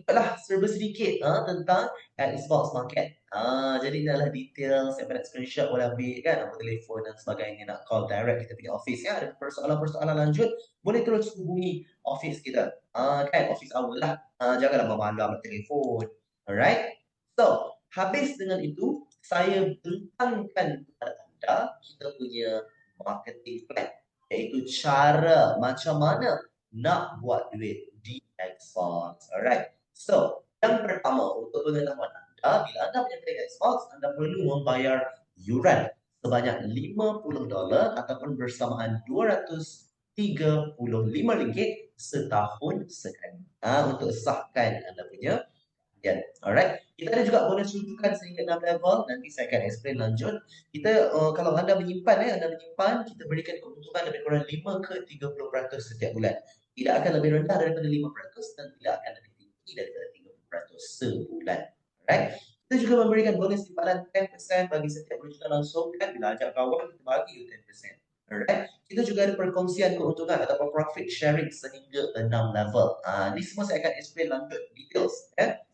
Lah serba sedikit tentang Xbox market. Jadi inilah detail saya nak screenshot boleh ambil kan nombor telefon dan sebagainya nak call direct kita punya office ya. Ada persoalan-persoalan lanjut boleh terus hubungi office kita. Kan office awal lah. Janganlah memalam telefon. Alright. So, habis dengan itu saya bentangkan kepada anda kita punya marketing plan iaitu cara macam mana nak buat duit di Xbox. Alright. So, yang pertama untuk pengetahuan anda, bila anda menyertai Xbox, anda perlu membayar yuran sebanyak $50 ataupun bersamaan RM235 setahun sekali. Untuk sahkan anda punya alright. Kita ada juga bonus rujukan sehingga 6 level. Nanti saya akan explain lanjut. Kita kalau anda menyimpan, kita berikan keuntungan lebih kurang 5 ke 30% setiap bulan. Tidak akan lebih rendah daripada 5% dan tidak akan lebih tinggi daripada 30% sebulan. Alright. Kita juga memberikan bonus simpanan 10% bagi setiap rujukan langsung kan bila ajak kawan kita bagi 10%. Alright. Kita juga ada perkongsian keuntungan ataupun profit sharing sehingga 6 level. Ini semua saya akan explain lanjut details.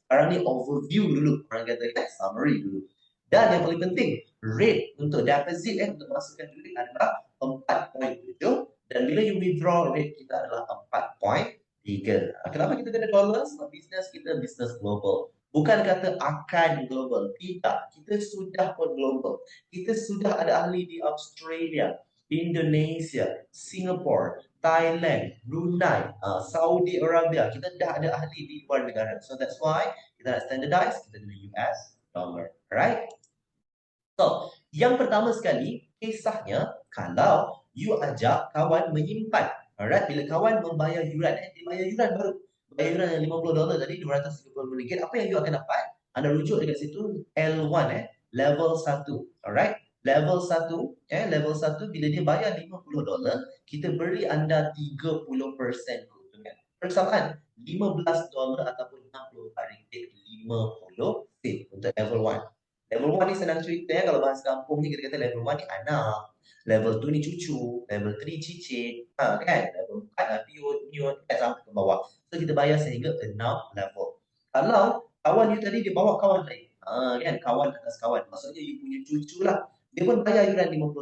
Sekarang ni overview dulu, orang kata kan, summary dulu. Dan yang paling penting, rate untuk deposit untuk masukkan duit adalah 4.7 dan bila you withdraw rate kita adalah 4.3. Kenapa kita kena dollar? Sebab bisnes kita bisnes global. Bukan kata akan global, tidak. Kita sudah pun global. Kita sudah ada ahli di Australia, Indonesia, Singapore, Thailand, Brunei, Saudi Arabia. Kita dah ada ahli di luar negara. So that's why kita nak standardize, kita guna US dollar. Alright? So, yang pertama sekali, kisahnya kalau you ajak kawan menyimpan. Alright? Bila kawan membayar yuran, dia bayar yuran baru. Bayar yuran yang $50 tadi, RM230. Apa yang you akan dapat? Anda rujuk dekat situ L1, level 1. Alright? Level 1 bila dia bayar $50, kita beri anda 30% keuntungan. Persamaan $15 ataupun RM64.50 untuk level 1. Level 1 ni senang cerita ya, kalau bahasa kampung ni kita kata level 1 ni anak, level 2 ni cucu, level 3 cicit, kan? Level 4 piut, nyut, kan sampai ke bawah. So kita bayar sehingga 6 level. Kalau kawan you tadi dia bawa kawan lain, kan? Kawan atas kawan, maksudnya you punya cucu lah. Dia pun bayar yuran $50.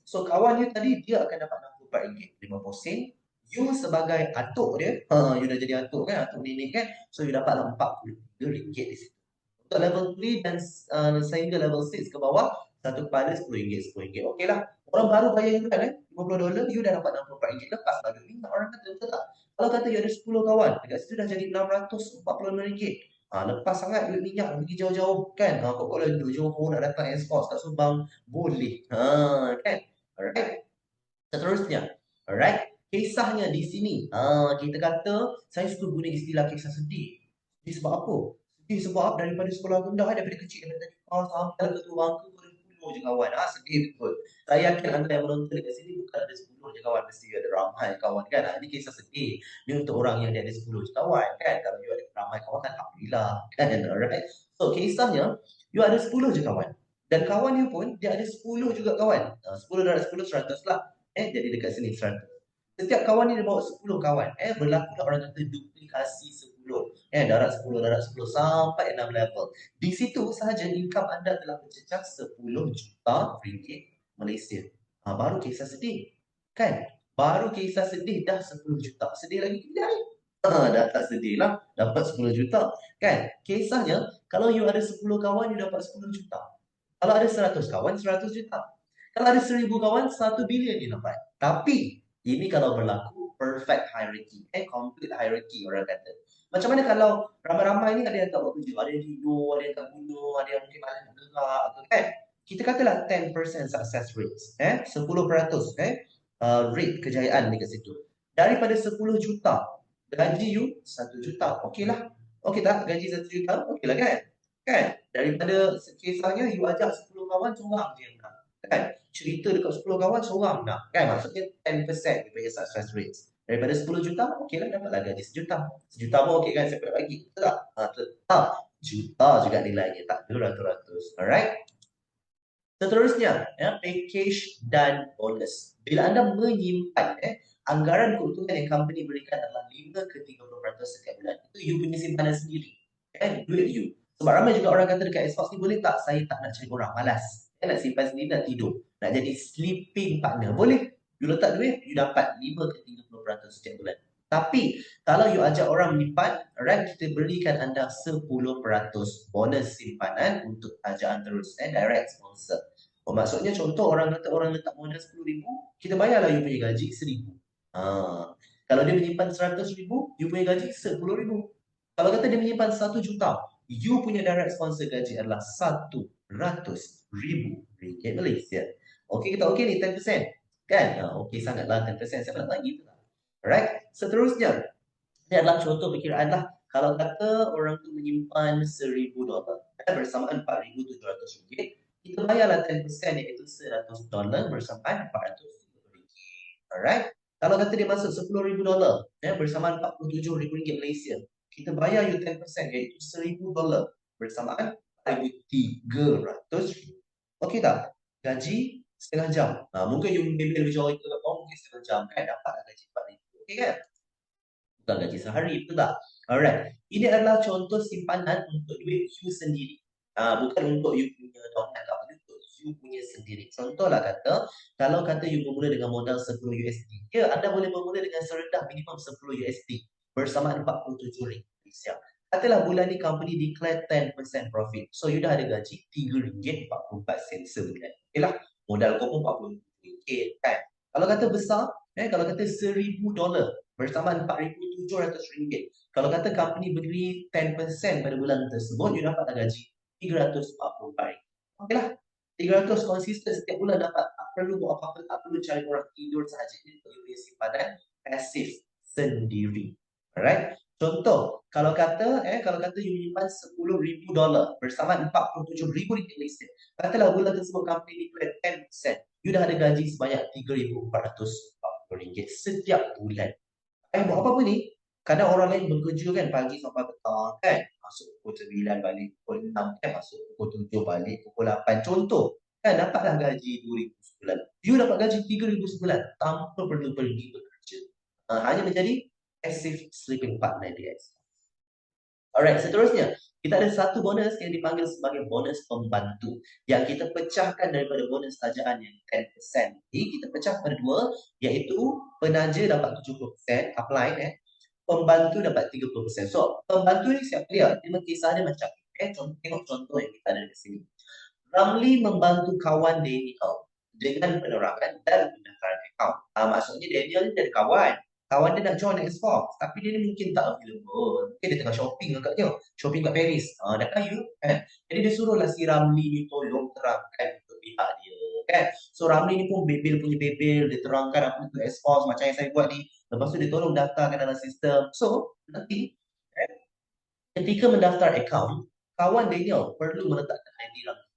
So kawan you tadi dia akan dapat RM64, 50 sen. You sebagai atuk dia, you dah jadi atuk kan, atuk nenek kan. So you dapat RM43 di situ. Untuk level 3 dan sehingga level 6 ke bawah, satu kepala RM10, RM10. Okey lah. Orang baru bayar you kan $50, you dah dapat RM64. Lepas lah duit minta orang kata, betul tak? Kalau kata you ada 10 kawan, dekat situ dah jadi RM645. Lepas sangat duit minyak pergi jauh-jauh kan. Kok kalau duduk Johor nak datang export tak Subang, boleh. Kan? Alright. Seterusnya. Alright. Kisahnya di sini. Kita kata, saya suka guna istilah kisah sedih. Sedih sebab apa? Sedih sebab daripada sekolah rendah, daripada kecil daripada sampai ke tua bangku ada 10 je kawan. Sedih betul. Saya yakin anda yang menonton dekat sini bukan ada 10 je kawan, mesti ada ramai kawan kan. Ini kisah sedih. Ini untuk orang yang dia ada 10 je kawan kan. Kalau you ada ramai kawan kan alhamdulillah kan. Alright. So kisahnya, you ada 10 je kawan. Dan kawan you pun dia ada 10 juga kawan. 10 darab 10 100 lah. Jadi dekat sini 100. Setiap kawan ni dia bawa 10 kawan. Berlaku lah orang kata duplikasi 10. Darab 10, darab 10 sampai 6 level. Di situ sahaja income anda telah mencecah 10 juta ringgit Malaysia. Baru kisah sedih. Kan? Baru kisah sedih dah 10 juta. Sedih lagi tidak? Dah tak sedih lah. Dapat 10 juta. Kan? Kisahnya, kalau you ada 10 kawan, you dapat 10 juta. Kalau ada 100 kawan, 100 juta. Kalau ada 1000 kawan, 1 bilion you dapat. Tapi, ini kalau berlaku perfect hierarchy. Complete hierarchy orang kata. Macam mana kalau ramai-ramai ni ada yang tak buat kerja, ada yang tidur, ada yang tak bunuh, ada yang mungkin malas nak gerak, kan? Kita katalah 10% success rates. 10% rate kejayaan dekat situ. Daripada 10 juta, gaji you 1 juta. Okey lah. Okey tak? Gaji 1 juta, okey lah kan? Kan? Daripada kisahnya, you ajak 10 kawan, seorang je yang nak. Kan? Cerita dekat 10 kawan, seorang nak. Kan? Maksudnya 10% daripada success rates. Daripada 10 juta, okey lah dapatlah gaji sejuta. Sejuta pun okey kan, siapa nak bagi? Betul tak? Tetap juta juga nilainya, tak beratus-ratus. Alright? Seterusnya, package dan bonus. Bila anda menyimpan, anggaran keuntungan yang company berikan adalah 5 ke 30% setiap bulan. Itu you punya simpanan sendiri. Kan? Duit you. Sebab ramai juga orang kata dekat Xbox ni, boleh tak saya tak nak cari orang, malas. Saya nak simpan sendiri, nak tidur. Nak jadi sleeping partner. Boleh. You letak duit, you dapat 5 ke 30% setiap bulan. Tapi, kalau you ajak orang menyimpan, right, kita berikan anda 10% bonus simpanan untuk ajaan terus. Direct sponsor. Oh, maksudnya contoh orang kata orang letak modal 10,000, kita bayarlah you punya gaji 1,000. Kalau dia menyimpan 100,000, you punya gaji 10,000. Kalau kata dia menyimpan 1 juta, you punya direct sponsor gaji adalah 100,000 ringgit Malaysia. Okey, kita okey ni 10%. Kan? Okey sangatlah 10%. Siapa nak bagi tu lah. Alright. Seterusnya, ini adalah contoh perkiraan lah. Kalau kata orang tu menyimpan $1,000 bersamaan RM4,700, kita bayarlah 10% iaitu $100 bersamaan RM450. Alright. Kalau kata dia masuk $10,000 bersamaan RM47,000 Malaysia, kita bayar you 10% iaitu $1,000 bersamaan RM1,300. Okey tak? Gaji setengah jam. Mungkin you bebel lebih jauh itu, mungkin setengah jam kan dapat gaji RM4,000. Okey kan? Bukan gaji sehari, betul tak? Alright. Ini adalah contoh simpanan untuk duit you sendiri. Bukan untuk you punya downline atau apa, untuk you punya sendiri. Contohlah kata, kalau kata you bermula dengan modal $10, ya, anda boleh bermula dengan serendah minimum $10 bersama RM47 Malaysia. Katalah bulan ni company declare 10% profit. So, you dah ada gaji RM3.44 sebulan. Okay lah, modal kau pun RM40 kan? Kalau kata besar, kalau kata $1,000 bersamaan RM4,700. Kalau kata company beri 10% pada bulan tersebut, you dapat gaji RM344. Okeylah, 300 konsisten setiap bulan dapat. Tak perlu buat apa-apa, tak perlu cari orang, tidur sahaja. Ini untuk you simpanan pasif sendiri. Alright. Contoh, kalau kata you menyimpan $10,000 bersamaan RM47,000 Malaysia. Katalah bulan tersebut company declare 10%. You dah ada gaji sebanyak RM3,440 setiap bulan. Buat apa-apa ni? Kadang orang lain bekerja kan pagi sampai petang kan. Masuk pukul 9 balik pukul 6 kan. Masuk pukul 7 balik pukul 8. Contoh kan dapatlah gaji RM2,000 sebulan. You dapat gaji RM3,000 sebulan tanpa perlu pergi bekerja. Hanya menjadi passive sleeping partner dia. Alright, seterusnya kita ada satu bonus yang dipanggil sebagai bonus pembantu yang kita pecahkan daripada bonus tajaan yang 10%. Jadi kita pecah pada dua, iaitu penaja dapat 70%, upline pembantu dapat 30%. So, pembantu ni siapa dia? Dia kisah dia macam tengok contoh yang kita ada di sini. Ramli membantu kawan Daniel dengan penerangan dan pendaftaran akaun. Maksudnya Daniel ni ada kawan. Kawan dia nak join Xbox, tapi dia ni mungkin tak available. Mungkin dia tengah shopping agaknya. Shopping kat Paris. Dah kayu kan. Jadi dia suruhlah si Ramli ni tolong terangkan untuk pihak dia kan. So Ramli ni pun bebel punya bebel. Dia terangkan apa itu Xbox macam yang saya buat ni. Lepas tu dia tolong daftarkan dalam sistem. So nanti ketika mendaftar akaun, kawan Daniel perlu meletakkan ID Ramli.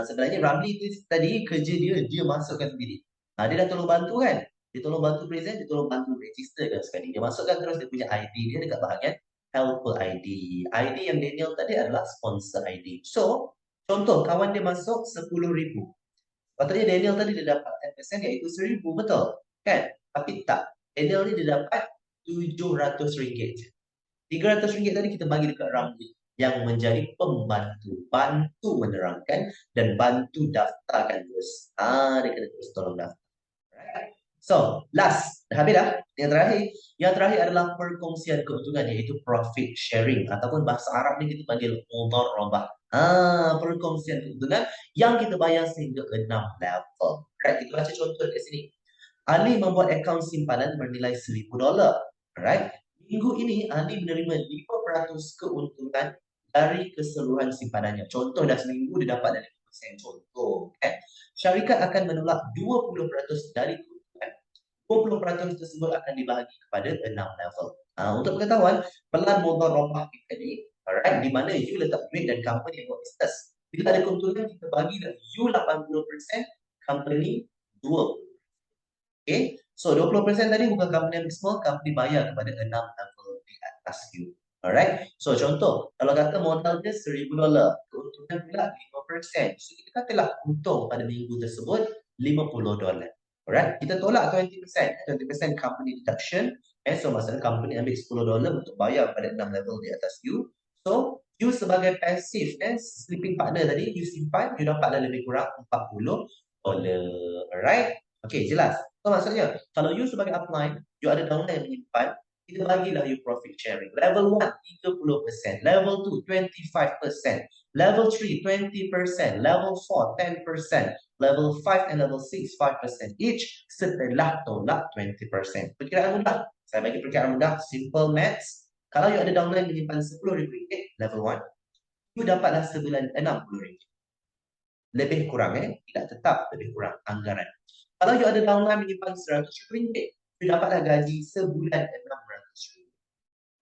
Sebenarnya Ramli tu tadi kerja dia masukkan sendiri. Dia dah tolong bantu kan. Dia tolong bantu present, dia tolong bantu registerkan sekali. Dia masukkan terus dia punya ID dia dekat bahagian helper ID. ID yang Daniel tadi adalah sponsor ID. So, contoh kawan dia masuk 10,000. Patutnya Daniel tadi dia dapat 10% iaitu 1,000, betul? Kan? Tapi tak. Daniel ni dia dapat RM700 je. RM300 tadi kita bagi dekat Ramli yang menjadi pembantu, bantu menerangkan dan bantu daftarkan terus. Dia kena terus tolong daftar. Alright. So, last. Dah habis dah. Yang terakhir adalah perkongsian keuntungan iaitu profit sharing ataupun bahasa Arab ni kita panggil mudharabah. Perkongsian keuntungan yang kita bayar sehingga 6 level. Right, kita baca contoh kat sini. Ali membuat akaun simpanan bernilai $1,000. Right? Minggu ini Ali menerima 5% keuntungan dari keseluruhan simpanannya. Contoh dah seminggu dia dapat dari 5%. Contoh kan. Syarikat akan menolak 20% dari keuntungan. 20% tersebut akan dibahagi kepada 6 level. Untuk pengetahuan, pelan mudharabah kita ni, alright, di mana you letak duit dan company yang buat business. Bila ada keuntungan, kita bagi dah you 80%, company 20%. Okay, so 20% tadi bukan company yang semua, company bayar kepada 6 level di atas you. Alright, so contoh, kalau kata modal dia $1,000, keuntungan pula 5%. So kita katalah untung pada minggu tersebut $50. Alright, kita tolak 20% company deduction. So maksudnya company ambil $10 untuk bayar pada 6 level di atas you. So, you sebagai passive sleeping partner tadi, you simpan, you dapatlah lebih kurang $40. Alright? Okay, jelas. So maksudnya, kalau you sebagai upline, you ada downline yang menyimpan, kita bagilah you profit sharing. Level 1, 30%. Level 2, 25%. Level 3, 20%. Level 4, 10%. Level 5 and level 6, 5% each setelah tolak 20%. Perkiraan mudah. Saya bagi perkiraan mudah. Simple maths. Kalau you ada downline menyimpan RM10,000, level 1, you dapatlah sebulan RM60,000. Lebih kurang, tidak tetap lebih kurang anggaran. Kalau you ada downline menyimpan RM100,000, you dapatlah gaji sebulan RM600,000.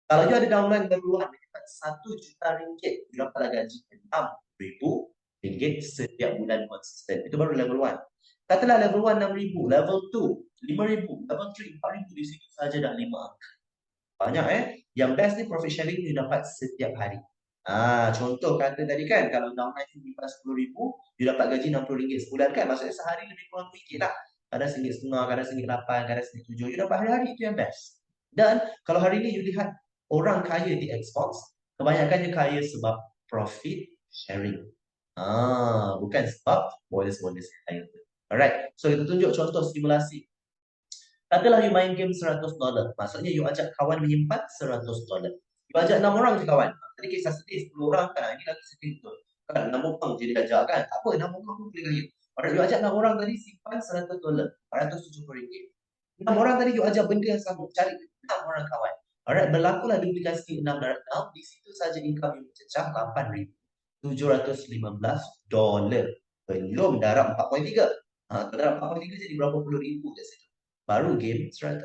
Kalau you ada downline level 1 menyimpan RM1,000,000, you dapatlah gaji RM6,000 setiap bulan konsisten. Itu baru level 1. Katalah level 1 6,000, level 2 5,000, level 3 4,000, di situ saja dah 5 angka. Banyak Yang best ni profit sharing you dapat setiap hari. Contoh kata tadi kan, kalau downline you menyimpan RM10,000, you dapat gaji RM60 sebulan kan, maksudnya sehari lebih kurang RM2 lah. Kadang RM1.50, kadang RM1.8, kadang RM1.7, you dapat hari-hari, itu yang best. Dan kalau hari ni you lihat orang kaya di Xbox, kebanyakannya kaya sebab profit sharing. Bukan sebab bonus-bonus yang lain. Alright, so kita tunjuk contoh simulasi. Katalah you main game $100. Maksudnya you ajak kawan menyimpan $100. You ajak 6 orang je kawan. Tadi kisah sedih 10 orang kan. Ini lagi sedih betul. Kan 6 orang je dia ajak kan. Tak apa, 6 orang pun boleh kaya. Alright, you ajak 6 orang tadi simpan $100. RM470. 6 orang tadi you ajak benda yang sama. Cari 6 orang kawan. Alright, berlakulah duplikasi 6 darab 6. Di situ saja income you mencecah $8,715. Belum darab 4.3. Darab 4.3 jadi berapa puluh ribu kat situ. Baru game $100.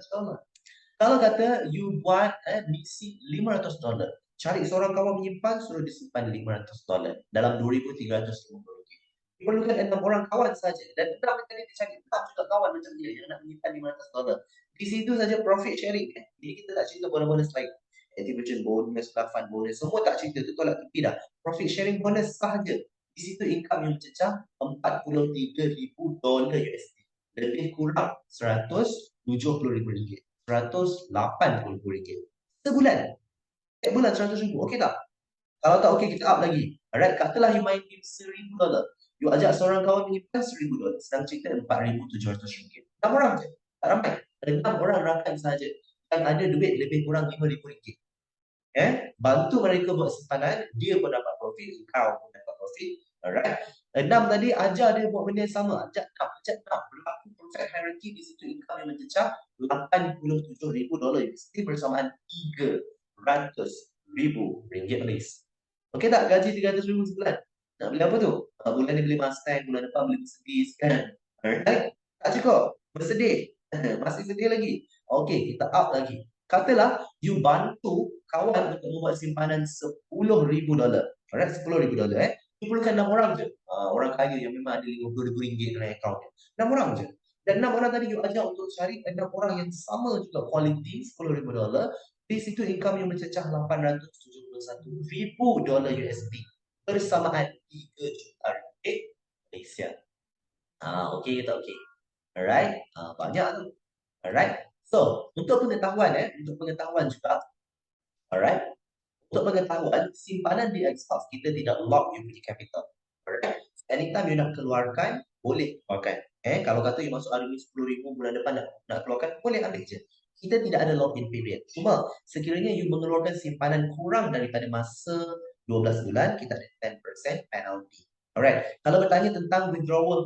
Kalau kata you buat misi $500, cari seorang kawan menyimpan, suruh disimpan $500 dalam RM2,350. Diperlukan 6 orang kawan saja, dan 6 kali dia cari 6 juga kawan macam dia yang nak menyimpan $500. Di situ saja profit sharing. Jadi kita tak cerita bonus-bonus lain. Activation bonus, fund bonus, semua tak cerita, tu tolak tepi dah. Profit sharing bonus sahaja. Di situ income yang mencecah $43,000 USD. Lebih kurang RM170,000, RM180,000 sebulan. Setiap bulan RM100,000, okey tak? Kalau tak okey, kita up lagi. Alright, katalah you main game $1,000. You ajak seorang kawan menyimpan $1,000. Sedang cerita RM4,700. 6 orang je, tak ramai. 6 orang rakan saja yang ada duit lebih kurang RM5,000. Bantu mereka buat simpanan, dia pun dapat profit, kau pun dapat profit. Alright. 6 tadi ajar dia buat benda yang sama. Ajak 6. Berlaku perfect hierarchy, di situ income yang mencecah $87,000 USD bersamaan RM300,000 Malaysia. Okey tak gaji RM300,000 sebulan? Nak beli apa tu? Bulan ni beli Mustang, bulan depan beli Mercedes kan? Alright. Tak cukup. Bersedih. Masih sedih lagi. Okey, kita up lagi. Katalah you bantu kawan untuk membuat simpanan $10,000. Alright, $10,000 You perlukan 6 orang je. Orang kaya yang memang ada RM50,000 dalam akaun dia. 6 orang je. Dan 6 orang tadi you ajak untuk cari 6 orang yang sama juga quality $10,000. Di situ income yang mencecah $871,000 USD bersamaan RM3 juta Malaysia. Okey tak okey? Alright, banyak tu. Alright. So, untuk pengetahuan juga. Alright. Untuk pengetahuan, simpanan di Xbox kita tidak lock you punya capital. Alright. Anytime you nak keluarkan, boleh keluarkan. Kalau kata you masuk hari ni RM10,000, bulan depan nak keluarkan, boleh ambil je. Kita tidak ada lock-in period. Cuma, sekiranya you mengeluarkan simpanan kurang daripada masa 12 bulan, kita ada 10% penalty. Alright. Kalau bertanya tentang withdrawal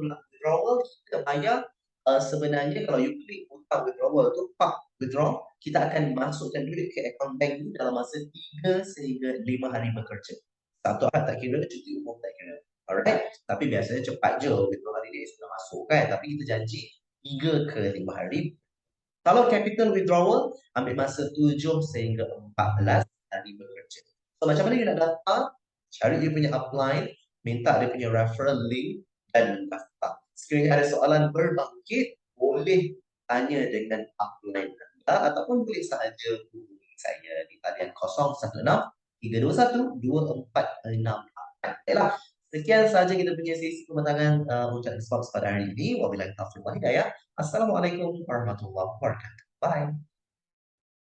kita bayar, sebenarnya kalau you klik hutang withdrawal tu, withdraw, kita akan masukkan duit ke akaun bank ni dalam masa 3 sehingga 5 hari bekerja. Satu hari tak kira, cuti umum tak kira. Alright. Tapi biasanya cepat je, withdraw hari ni sudah masuk kan. Tapi kita janji 3 ke 5 hari. Kalau capital withdrawal, ambil masa 7 sehingga 14 hari bekerja. So, macam mana you nak daftar? Cari you punya upline, minta dia punya referral link dan daftar. Sekiranya ada soalan berbangkit, boleh tanya dengan upline anda ataupun boleh sahaja hubungi saya di talian 016 321 2468. Baiklah, Sekian saja kita punya sesi pematangan ucapan Islam pada hari ini. Wabillahi taufiq wal hidayah. Assalamualaikum warahmatullahi wabarakatuh. Bye.